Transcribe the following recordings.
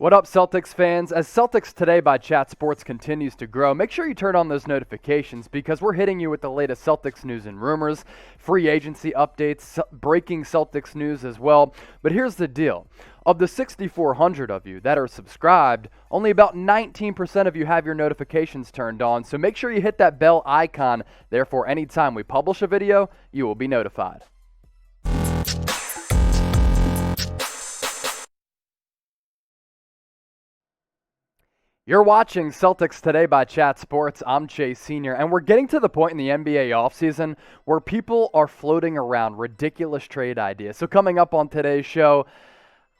What up, Celtics fans? As Celtics Today by Chat Sports continues to grow, make sure you turn on those notifications because we're hitting you with the latest Celtics news and rumors, free agency updates, breaking Celtics news as well. But here's the deal. Of the 6,400 of you that are subscribed, only about 19% of you have your notifications turned on. So make sure you hit that bell icon. Therefore, anytime we publish a video, you will be notified. You're watching Celtics Today by Chat Sports. I'm Chase Sr., and we're getting to the point in the NBA offseason where people are floating around ridiculous trade ideas. So coming up on today's show,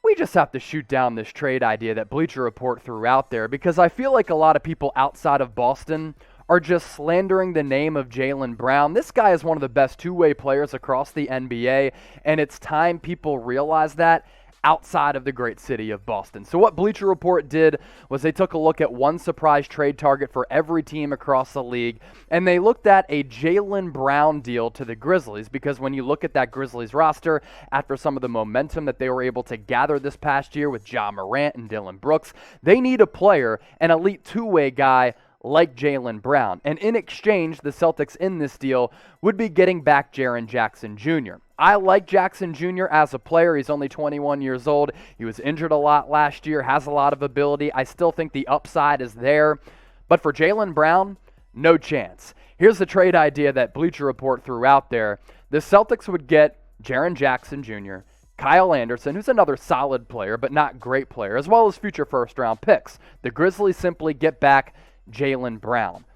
we just have to shoot down this trade idea that Bleacher Report threw out there because I feel like a lot of people outside of Boston are just slandering the name of Jaylen Brown. This guy is one of the best two-way players across the NBA, and it's time people realize that outside of the great city of Boston. So what Bleacher Report did was they took a look at one surprise trade target for every team across the league, and they looked at a Jaylen Brown deal to the Grizzlies because when you look at that Grizzlies roster, after some of the momentum that they were able to gather this past year with Ja Morant and Dillon Brooks, they need a player, an elite two-way guy like Jaylen Brown. And in exchange, the Celtics in this deal would be getting back Jaren Jackson Jr. I like Jackson Jr. as a player. He's only 21 years old. He was injured a lot last year, has a lot of ability. I still think the upside is there. But for Jaylen Brown, no chance. Here's the trade idea that Bleacher Report threw out there. The Celtics would get Jaren Jackson Jr., Kyle Anderson, who's another solid player but not great player, as well as future first-round picks. The Grizzlies simply get back Jaylen Brown.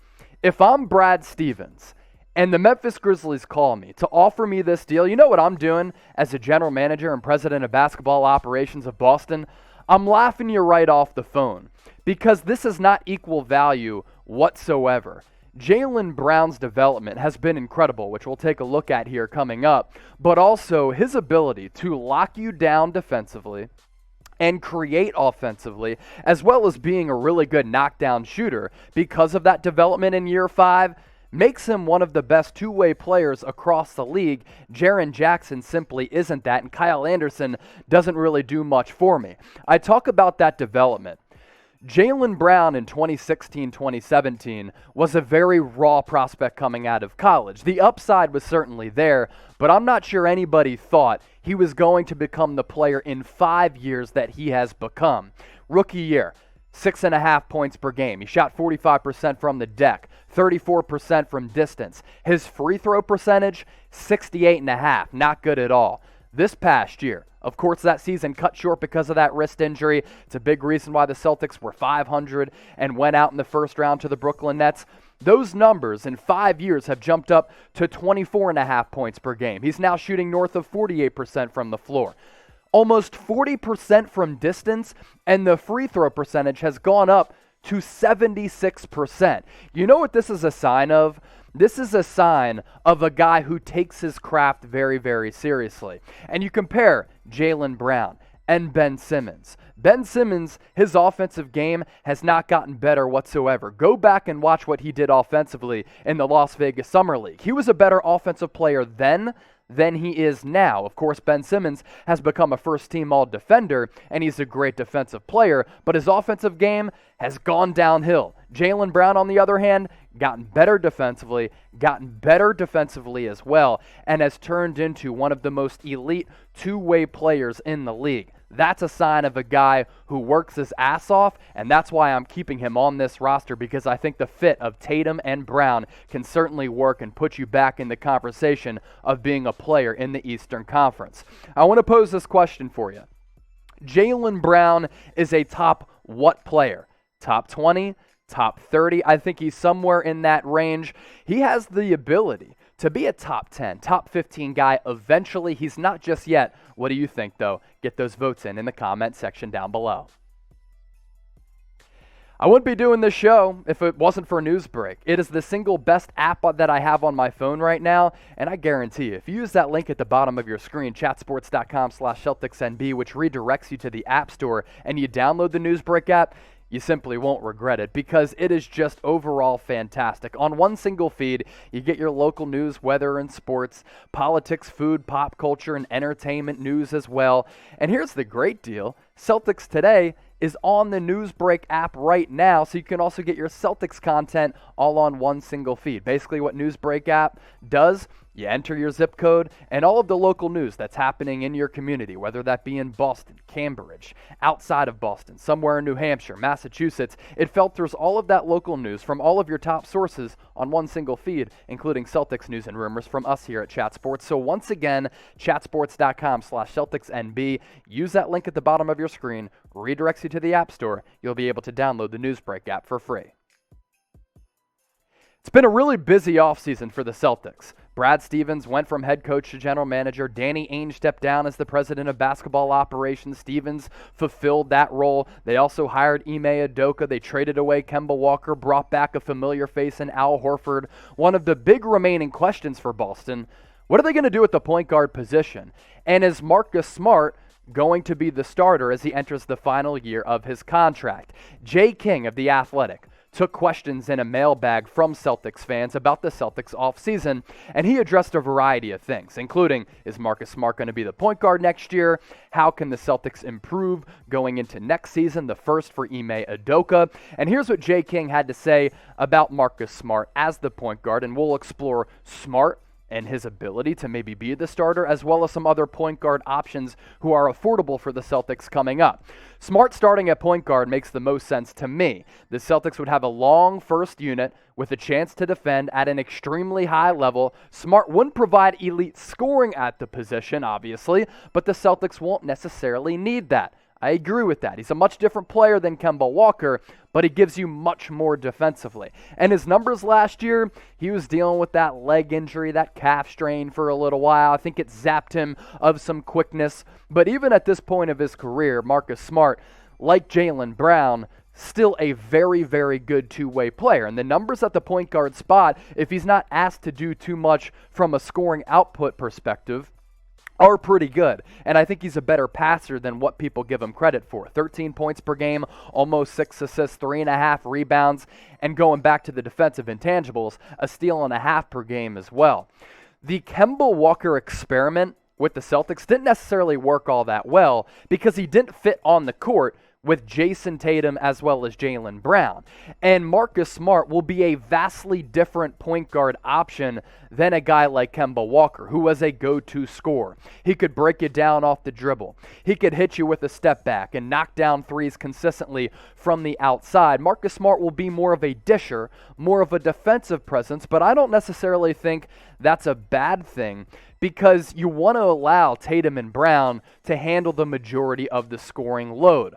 If I'm Brad Stevens and the Memphis Grizzlies call me to offer me this deal, you know what I'm doing as a general manager and president of basketball operations of Boston? I'm laughing you right off the phone because this is not equal value whatsoever. Jaylen Brown's development has been incredible, which we'll take a look at here coming up, but also his ability to lock you down defensively and create offensively, as well as being a really good knockdown shooter because of that development in year 5, makes him one of the best two-way players across the league. Jaren Jackson simply isn't that, and Kyle Anderson doesn't really do much for me. I talk about that development. Jaylen Brown in 2016-2017 was a very raw prospect coming out of college. The upside was certainly there, but I'm not sure anybody thought he was going to become the player in 5 years that he has become. Rookie year, 6.5 points per game. He shot 45% from the deck, 34% from distance. His free throw percentage, 68.5, not good at all. This past year, of course, that season cut short because of that wrist injury. It's a big reason why the Celtics were 500 and went out in the first round to the Brooklyn Nets. Those numbers in 5 years have jumped up to 24.5 points per game. He's now shooting north of 48% from the floor. Almost 40% from distance, and the free throw percentage has gone up to 76%. You know what this is a sign of? This is a sign of a guy who takes his craft very, very seriously. And you compare Jaylen Brown and Ben Simmons. Ben Simmons, his offensive game has not gotten better whatsoever. Go back and watch what he did offensively in the Las Vegas Summer League. He was a better offensive player then than he is now. Of course, Ben Simmons has become a first-team all-defender, and he's a great defensive player, but his offensive game has gone downhill. Jaylen Brown, on the other hand, gotten better defensively as well, and has turned into one of the most elite two-way players in the league. That's a sign of a guy who works his ass off, and that's why I'm keeping him on this roster, because I think the fit of Tatum and Brown can certainly work and put you back in the conversation of being a player in the Eastern Conference. I want to pose this question for you. Jaylen Brown is a top what player? Top 20? Top 30? I think he's somewhere in that range. He has the ability to be a top 10, top 15 guy eventually. He's not just yet. What do you think, though? Get those votes in the comment section down below. I wouldn't be doing this show if it wasn't for Newsbreak. It is the single best app that I have on my phone right now, and I guarantee you, if you use that link at the bottom of your screen, chatsports.com/CelticsNB, which redirects you to the App Store, and you download the Newsbreak app, you simply won't regret it because it is just overall fantastic. On one single feed, you get your local news, weather and sports, politics, food, pop culture, and entertainment news as well. And here's the great deal. Celtics Today is on the Newsbreak app right now, so you can also get your Celtics content all on one single feed. Basically what Newsbreak app does, you enter your zip code and all of the local news that's happening in your community, whether that be in Boston, Cambridge, outside of Boston, somewhere in New Hampshire, Massachusetts. It filters all of that local news from all of your top sources on one single feed, including Celtics news and rumors from us here at Chat Sports. So once again, chatsports.com/CelticsNB. Use that link at the bottom of your screen, redirects you to the App Store. You'll be able to download the Newsbreak app for free. It's been a really busy offseason for the Celtics. Brad Stevens went from head coach to general manager. Danny Ainge stepped down as the president of basketball operations. Stevens fulfilled that role. They also hired Ime Udoka. They traded away Kemba Walker, brought back a familiar face in Al Horford. One of the big remaining questions for Boston, what are they going to do at the point guard position? And is Marcus Smart going to be the starter as he enters the final year of his contract? Jay King of The Athletic took questions in a mailbag from Celtics fans about the Celtics offseason, and he addressed a variety of things, including, is Marcus Smart going to be the point guard next year? How can the Celtics improve going into next season, the first for Ime Udoka? And here's what Jay King had to say about Marcus Smart as the point guard, and we'll explore Smart and his ability to maybe be the starter, as well as some other point guard options who are affordable for the Celtics coming up. Smart starting at point guard makes the most sense to me. The Celtics would have a long first unit with a chance to defend at an extremely high level. Smart wouldn't provide elite scoring at the position, obviously, but the Celtics won't necessarily need that. I agree with that. He's a much different player than Kemba Walker, but he gives you much more defensively. And his numbers last year, he was dealing with that leg injury, that calf strain for a little while. I think it zapped him of some quickness. But even at this point of his career, Marcus Smart, like Jaylen Brown, still a very, very good two-way player. And the numbers at the point guard spot, if he's not asked to do too much from a scoring output perspective, are pretty good. And I think he's a better passer than what people give him credit for. 13 points per game, almost 6 assists, 3.5 rebounds, and going back to the defensive intangibles, a steal and a half per game as well. The Kemba Walker experiment with the Celtics didn't necessarily work all that well because he didn't fit on the court with Jayson Tatum as well as Jaylen Brown. And Marcus Smart will be a vastly different point guard option than a guy like Kemba Walker, who was a go-to scorer. He could break you down off the dribble. He could hit you with a step back and knock down threes consistently from the outside. Marcus Smart will be more of a disher, more of a defensive presence, but I don't necessarily think that's a bad thing because you want to allow Tatum and Brown to handle the majority of the scoring load.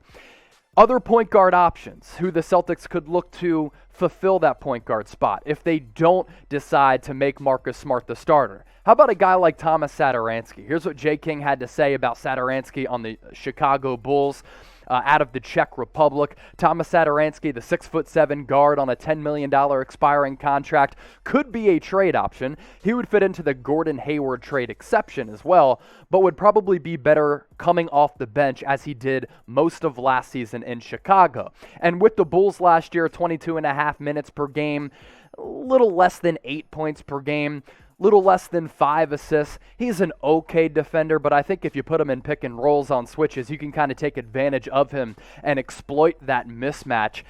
Other point guard options who the Celtics could look to fulfill that point guard spot if they don't decide to make Marcus Smart the starter. How about a guy like Tomas Satoransky? Here's what Jay King had to say about Satoransky on the Chicago Bulls out of the Czech Republic. Tomas Satoransky, the 6'7" guard on a $10 million expiring contract, could be a trade option. He would fit into the Gordon Hayward trade exception as well, but would probably be better coming off the bench as he did most of last season in Chicago. And with the Bulls last year, 22.5 minutes per game, a little less than 8 points per game, little less than 5 assists. He's an okay defender, but I think if you put him in pick and rolls on switches, you can kind of take advantage of him and exploit that mismatch.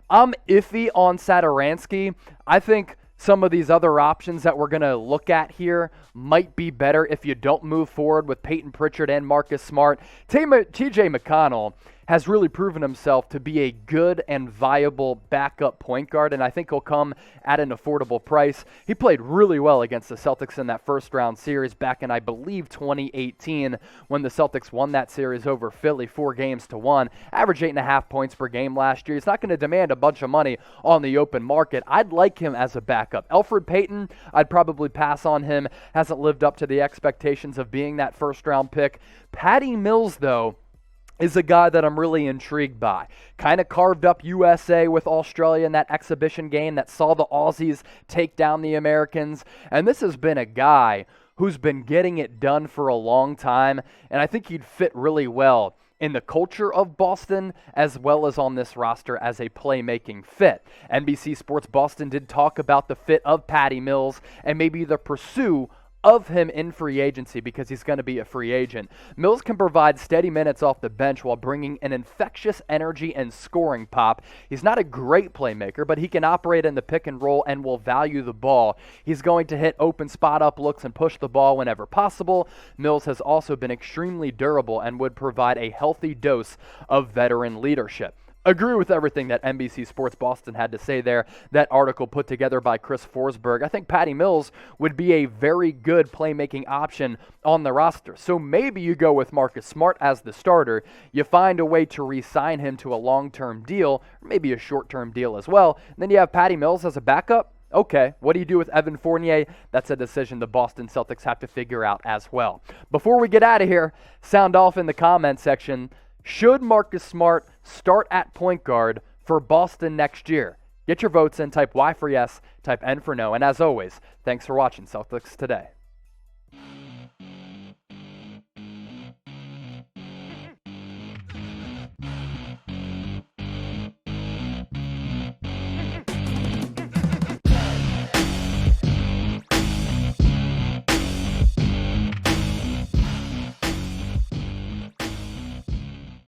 I'm iffy on Satoransky. I think some of these other options that we're going to look at here might be better if you don't move forward with Peyton Pritchard and Marcus Smart. TJ McConnell has really proven himself to be a good and viable backup point guard, and I think he'll come at an affordable price. He played really well against the Celtics in that first-round series back in, I believe, 2018 when the Celtics won that series over Philly 4-1, averaged 8.5 points per game last year. He's not going to demand a bunch of money on the open market. I'd like him as a backup. Elfrid Payton, I'd probably pass on him. Hasn't lived up to the expectations of being that first-round pick. Patty Mills, though, is a guy that I'm really intrigued by. Kind of carved up USA with Australia in that exhibition game that saw the Aussies take down the Americans. And this has been a guy who's been getting it done for a long time, and I think he'd fit really well in the culture of Boston as well as on this roster as a playmaking fit. NBC Sports Boston did talk about the fit of Patty Mills and maybe the pursuit of him in free agency because he's going to be a free agent. Mills can provide steady minutes off the bench while bringing an infectious energy and scoring pop. He's not a great playmaker, but he can operate in the pick and roll and will value the ball. He's going to hit open spot-up looks and push the ball whenever possible. Mills has also been extremely durable and would provide a healthy dose of veteran leadership. Agree with everything that NBC Sports Boston had to say there. That article put together by Chris Forsberg. I think Patty Mills would be a very good playmaking option on the roster. So maybe you go with Marcus Smart as the starter. You find a way to re-sign him to a long-term deal, or maybe a short-term deal as well. And then you have Patty Mills as a backup. Okay, what do you do with Evan Fournier? That's a decision the Boston Celtics have to figure out as well. Before we get out of here, sound off in the comment section. Should Marcus Smart start at point guard for Boston next year? Get your votes in. Type Y for yes, type N for no. And as always, thanks for watching Celtics Today.